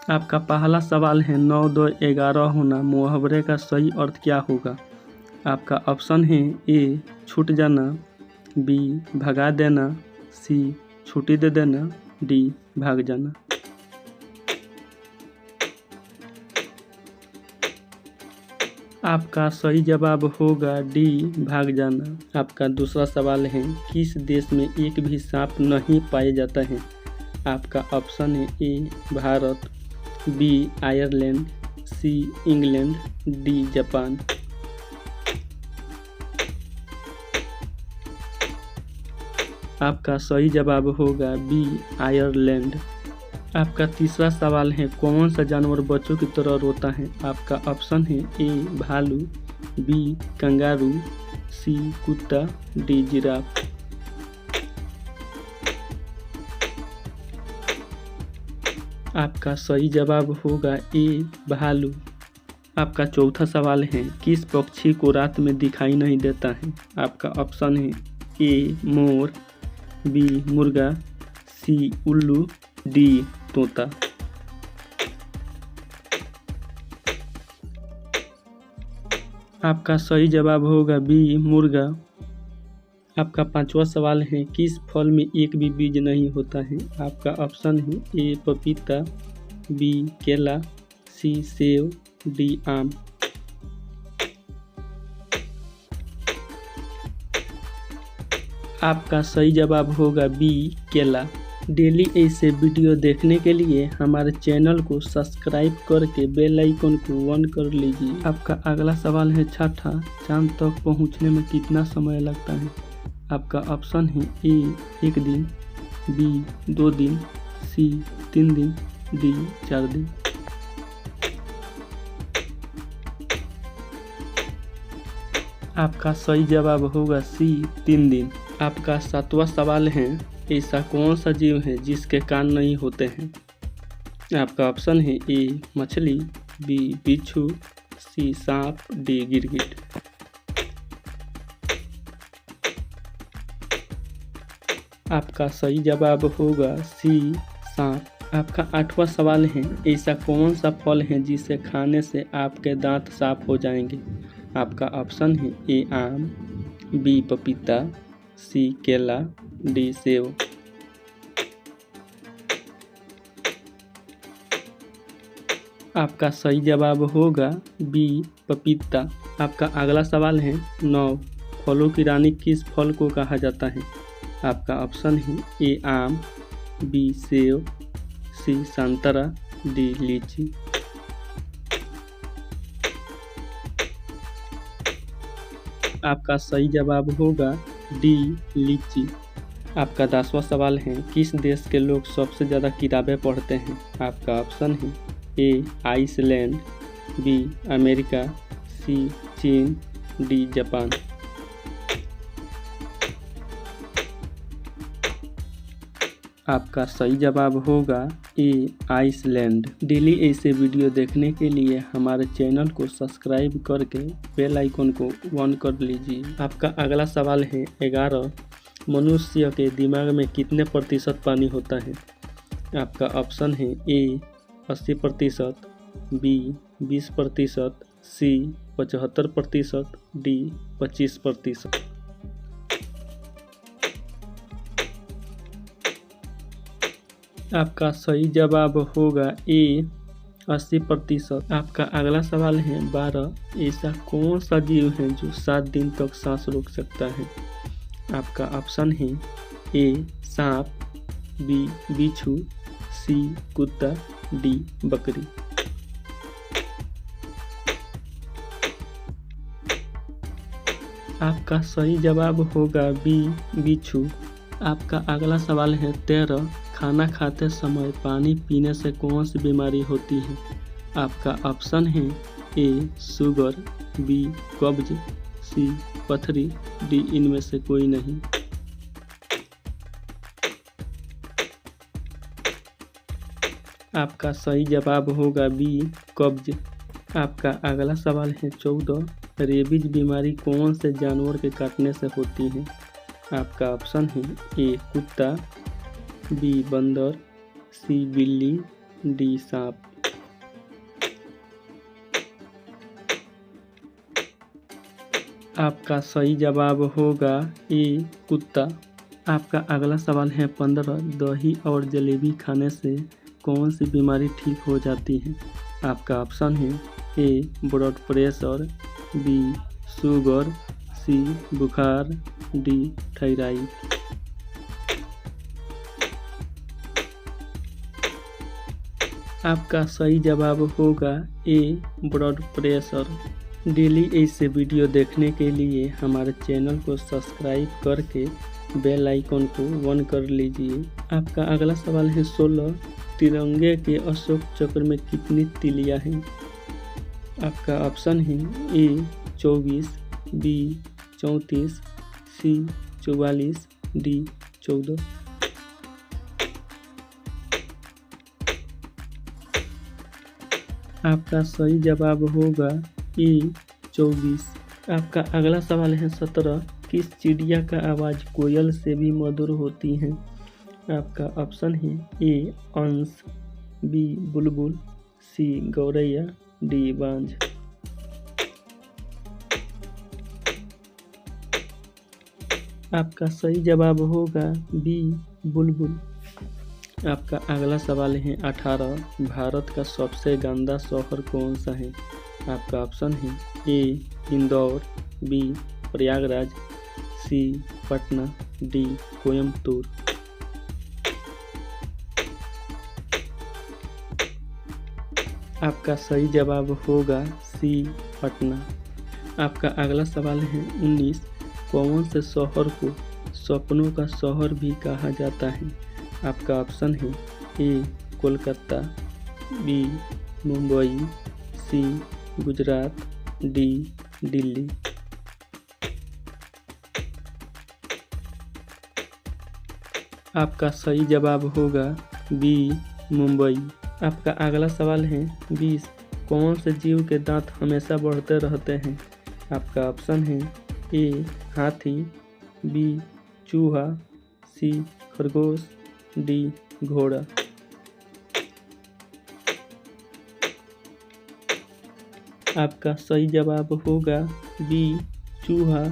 आपका पहला सवाल है 9 2 11 होना मुहावरे का सही अर्थ क्या होगा। आपका ऑप्शन है ए छूट जाना, बी भगा देना, सी छुट्टी दे देना, डी भाग जाना। आपका सही जवाब होगा डी भाग जाना। आपका दूसरा सवाल है किस देश में एक भी सांप नहीं पाया जाता है। आपका ऑप्शन है A Bharat, B Ireland, C England, D Japan. आपका सही जवाब होगा बी आयरलैंड। आपका तीसरा सवाल है कौन सा जानवर बच्चों की तरह रोता है। आपका ऑप्शन है ए भालू, बी कंगारू, सी कुत्ता, डी जिराफ। आपका सही जवाब होगा ए भालू। आपका चौथा सवाल है किस पक्षी को रात में दिखाई नहीं देता है। आपका ऑप्शन है ए मोर, बी मुर्गा, सी उल्लू, डी तोता। आपका सही जवाब होगा बी मुर्गा। आपका पांचवा सवाल है किस फल में एक भी बीज नहीं होता है। आपका ऑप्शन है ए पपीता, बी केला, सी सेब, डी आम। आपका सही जवाब होगा बी केला। डेली ऐसे वीडियो देखने के लिए हमारे चैनल को सब्सक्राइब करके बेल आइकन को ऑन कर लीजिए। आपका अगला सवाल है छठा, चांद तक पहुंचने में कितना समय लगता है। आपका ऑप्शन है ए 1 दिन, बी 2 दिन, सी 3 दिन, डी 4 दिन। आपका सही जवाब होगा सी 3 दिन। आपका सातवां सवाल है ऐसा कौन सा जीव है जिसके कान नहीं होते हैं। आपका ऑप्शन है ए मछली, बी बिच्छू, सी सांप, डी गिरगिट। आपका सही जवाब होगा सी सांप। आपका आठवां सवाल है ऐसा कौन सा फल है जिसे खाने से आपके दांत साफ हो जाएंगे। आपका ऑप्शन है ए आम, बी पपीता, सी केला, डी सेब। आपका सही जवाब होगा बी पपीता। आपका अगला सवाल है 9 फलों की रानी किस फल को कहा जाता है। आपका ऑप्शन है ए आम, बी सेब, सी संतरा, डी लीची। आपका सही जवाब होगा डी लीची। आपका 10वां सवाल है किस देश के लोग सबसे ज़्यादा किताबें पढ़ते हैं। आपका ऑप्शन है ए आइसलैंड, बी अमेरिका, सी चीन, डी जापान। आपका सही जवाब होगा ए आइसलैंड। डेली ऐसे वीडियो देखने के लिए हमारे चैनल को सब्सक्राइब करके बेल आइकन को ऑन कर लीजिए। आपका अगला सवाल है 11 मनुष्य के दिमाग में कितने प्रतिशत पानी होता है। आपका ऑप्शन है ए 80%, बी 20%, सी 75%, डी 25%। आपका सही जवाब होगा ए 80%। आपका अगला सवाल है 12 ऐसा कौन सा जीव है जो 7 दिन तक सांस रोक सकता है। आपका ऑप्शन है ए सांप, बी बिच्छू, सी कुत्ता, डी बकरी। आपका सही जवाब होगा बी बिच्छू। आपका अगला सवाल है 13 खाना खाते समय पानी पीने से कौन सी बीमारी होती है। आपका ऑप्शन है ए शुगर, बी कब्ज, सी पथरी, डी इनमें से कोई नहीं। आपका सही जवाब होगा बी कब्ज। आपका अगला सवाल है 14 रेबीज बीमारी कौन से जानवर के काटने से होती है। आपका ऑप्शन है ए कुत्ता, बी बंदर, सी बिल्ली, डी सांप। आपका सही जवाब होगा ए कुत्ता। आपका अगला सवाल है 15 दही और जलेबी खाने से कौन सी बीमारी ठीक हो जाती है। आपका ऑप्शन है ए ब्लड प्रेशर, बी शुगर, सी बुखार, डी थायराइड। आपका सही जवाब होगा ए ब्लड प्रेशर। डेली ऐसे वीडियो देखने के लिए हमारे चैनल को सब्सक्राइब करके बेल आइकन को ऑन कर लीजिए। आपका अगला सवाल है 16 तिरंगे के अशोक चक्र में कितनी तीलियां हैं। आपका ऑप्शन है ए 24, बी 34, सी 44, डी 14। आपका सही जवाब होगा ए 24। आपका अगला सवाल है 17 किस चिड़िया का आवाज़ कोयल से भी मधुर होती है। आपका ऑप्शन है ए हंस, बी बुलबुल, सी गौरैया, डी बांझ। आपका सही जवाब होगा बी बुलबुल। आपका अगला सवाल है 18 भारत का सबसे गंदा शहर कौन सा है। आपका ऑप्शन है ए इंदौर, बी प्रयागराज, सी पटना, डी कोयम्बतूर। आपका सही जवाब होगा सी पटना। आपका अगला सवाल है 19 कौन से शहर को सपनों का शहर भी कहा जाता है। आपका ऑप्शन है ए कोलकाता, बी मुंबई, सी गुजरात, डी दिल्ली। आपका सही जवाब होगा बी मुंबई। आपका अगला सवाल है 20 कौन से जीव के दांत हमेशा बढ़ते रहते हैं। आपका ऑप्शन है ए हाथी, बी चूहा, सी खरगोश, डी घोड़ा। आपका सही जवाब होगा बी चूहा।